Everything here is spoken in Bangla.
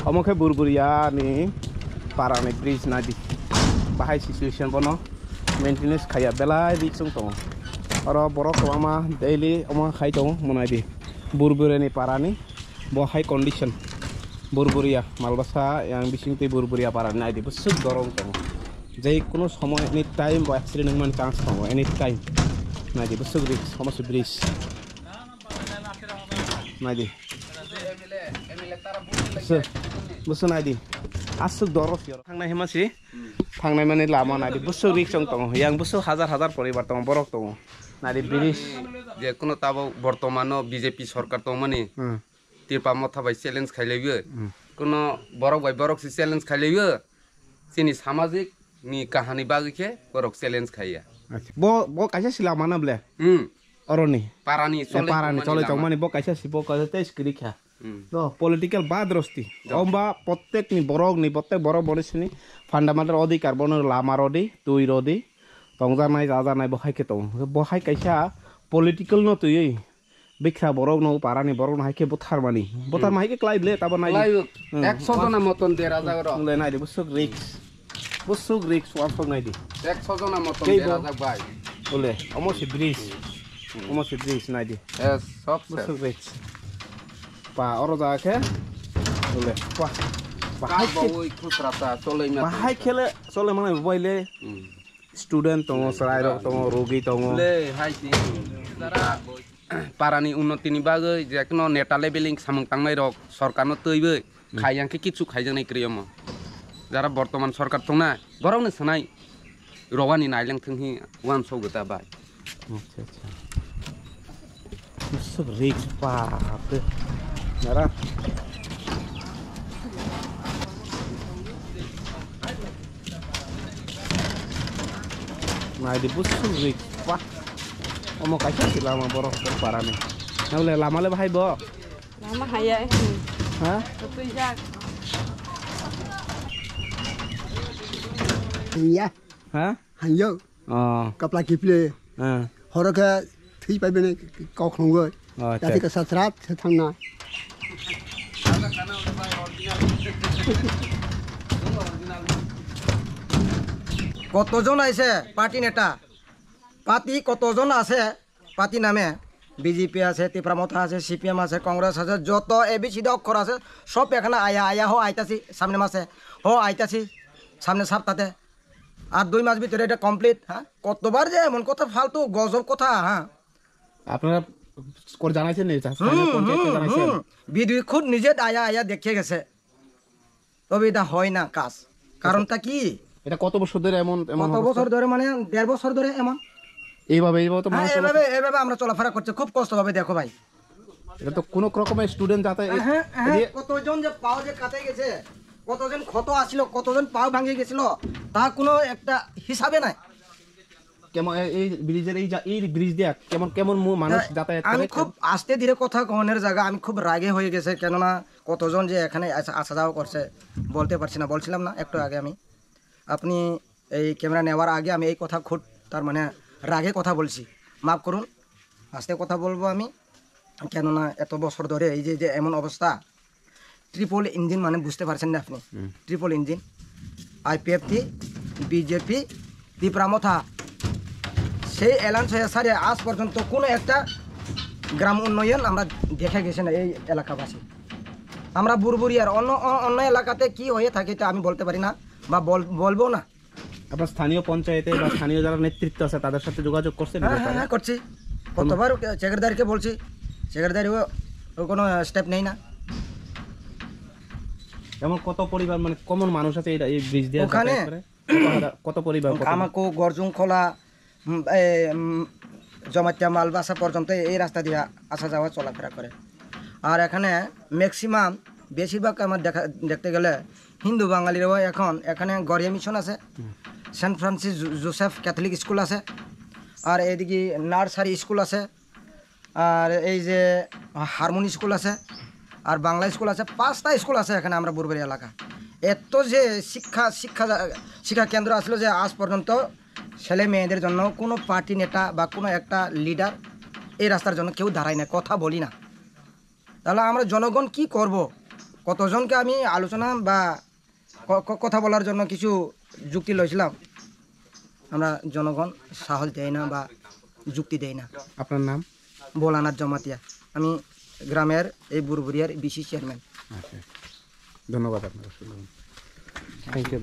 Omo ke Burburia ni parane bridge na di. Bahai situation bono maintenance khaya belai di chung tong. Oro borok ko ama daily ama khai tong monai di. Burburia ni parani bo high condition. Burburia Malbasa yang bising te Burburia parane na di besuk dorong tong. Jai kuno somoy anytime bo accident man chance tong anytime. Na di besuk risk sama bridge. Na di. Busu na di. Asuk doros yor. Thangnai hemasi. Thangnai mane lama na di busu rik chong tong. Yang busu হাজার পরিবার tong borok tong. Na di bridge যে কোনো তাবো বর্তমানো বিজেপি সরকার তো মানে তিরপামত থাবাই চ্যালেঞ্জ খাইলাইবো কোনো বরক বাই বরক সি চ্যালেঞ্জ খাইলাইবো সিনি সামাজিক নি কাহানি বাগিকে বরক চ্যালেঞ্জ খাইয়া আচ্ছা bo kaisa sila mana ble oroni পারানি চলে চং মানে bo kaisa si bo kaisa tes kirikha তো পলিটিক্যাল বাদ রস্তি অম্বা প্রত্যেক নি প্রত্যেক বড় বড়িসনি ফান্ডামেন্টাল অধিকার বন লামার অদি তুই রদি তংজা নাই যা নাই বহাইকে তং বহাই কাইসা পলিটিক্যাল ন তুই বিখ্যা বড় ন পারানি বড় নাইকে বথার মাইকে ক্লাইবলে তাবা নাই 100 জনা মতন দে রাজা গর নাই দি বুসুক রিক্স ওয়াফক নাই দি 100 জনা মতন দে রাজা ভাই বলে অমসি ব্রিজ নাই দি এস সব বুসুক রিক্স পা অরো যাকে বলে পা বাহাই ওই খুচরাটা চলে না বাহাই খেলে চলে মানে বইলে স্টুডেন্ট তং সরাইর তং রোগী তং লে হাইতি যারা পারানি উন্নতি নি বাগै যে কোনো নেতা লেভেলিং সামং তাंनाय রক সরকার ন তৈবে খাইয়াংকে কিছু খাইজানাই ক্রিয়ম যারা বর্তমান সরকার তংনা বরংনো সানাই রগানি নাইলেং থংহি ওয়ান সৌগতা বাই আচ্ছা আচ্ছা সব রিক্স পাতে নারা নাই দি বুসু রিক্স পা omo kaisa sila ma borok parane nale lamale bahai bo lama haya ha tutui jak ya ha hanyo kapla kiple horoka thui pai bene kau khong go tati ka satrat thangna কতজন আছে পার্টি নেতা পার্টি কতজন আছে পার্টি নামে বিজেপি আছে তীব্রমতা আছে সিপিএম আছে কংগ্রেস আছে যত এবিসিডি অক্ষর আছে সব এখানে আয়া হো আইতাছি সামনে মাসে হো আইতাছি সামনে সপ্তাহে আর 2 মাস ভিতরে এটা কমপ্লিট হ্যাঁ কতবার যে এমন কথা ফালতু গজব কথা হ্যাঁ আপনারা স্কোর জানাইছেন নি পঞ্চায়েতে জানাইছেন বিদ্যুৎ খুদ নিজে আয়া দেখে গেছে তবে এটা হয় না কাজ কারণটা কি এটা কত বছর ধরে এমন কত বছর ধরে মানে 1.5 বছর ধরে এমন এইভাবে তো মানুষ এইভাবে আমরা চলাফেরা করছে খুব কষ্ট ভাবে দেখো ভাই এটা তো কোন রকমের স্টুডেন্ট যাতে কতজন যে পাও যে কাটে গেছে কতজন ক্ষত আসিল কতজন পাও ভাঙে গেছিল তা কোনো একটা হিসাবে নাই কেমন এই ব্রিজের এই ব্রিজ দিয়া কেমন মানুষ যাতায়াত করে আমি খুব আস্তে ধীরে কথা কনের জায়গা আমি খুব রাগে হয়ে গেছে কেননা কতজন যে এখানে আসা যাওয়া করছে বলতে পারছি না বলছিলাম না একটু আগে আমি আপনি এই ক্যামেরা নেওয়ার আগে আমি এই কথা খুব তার মানে রাগে কথা বলছি মাফ করুন আস্তে কথা বলবো আমি কেননা এত বছর ধরে এই যে এমন অবস্থা ট্রিপল ইঞ্জিন মানে বুঝতে পারছেন না আপনি ট্রিপল ইঞ্জিন আইপিএফটি বিজেপি তীব্রমতা সেই অ্যালায়েন্স হয়ে সারে আজ পর্যন্ত কোনো একটা গ্রাম উন্নয়ন আমরা দেখে গেছি না এই এলাকাবাসী আমরা বুরবুরিয়ার অন্য এলাকাতে কি হয়ে থাকে তা আমি বলতে পারি না বা বলবো না আপনার স্থানীয় পঞ্চায়েতে বা স্থানীয় যারা নেতৃত্ব আছে তাদের সাথে যোগাযোগ করছেন হ্যাঁ করছি কতবার সেক্রেটারিকে বলছি সেক্রেটারিও কোনো স্টেপ নেই না এমন কত পরিবার মানে কমন মানুষ আছে এই ব্রিজ দিয়ে ওখানে কত পরিবার আমাকো গরজুং খোলা জমাতিয়া মালবাসা পর্যন্ত এই রাস্তা দিয়ে আসা যাওয়া চলাফেরা করে আর এখানে ম্যাক্সিমাম বেশিরভাগ আমার দেখতে গেলে হিন্দু বাঙালিরাও এখন এখানে গড়িয়া মিশন আছে Saint Francis Joseph Catholic school আছে আর এইদিকে নার্সারি স্কুল আছে আর এই যে হারমোনি স্কুল আছে আর বাংলা স্কুল আছে 5টা স্কুল আছে এখানে আমরা বুরবুরি এলাকা এত যে শিক্ষা কেন্দ্র আসলো যে আজ পর্যন্ত ছেলে মেয়েদের জন্য কোনো পার্টি নেতা বা কোনো একটা লিডার এই রাস্তার জন্য কেউ দাঁড়ায় না কথা বলি না তাহলে আমরা জনগণ কি করব কতজনকে আমি আলোচনা বা কথা বলার জন্য কিছু যুক্তি লইছিলাম, আমরা জনগণ সাহস দেয় না বা যুক্তি দেয় না। আপনার নাম? ভোলানাথ জমাতিয়া, আমি গ্রামের এই বুরবুরিয়ার বিসি চেয়ারম্যান। আচ্ছা, ধন্যবাদ আপনার। Thank you.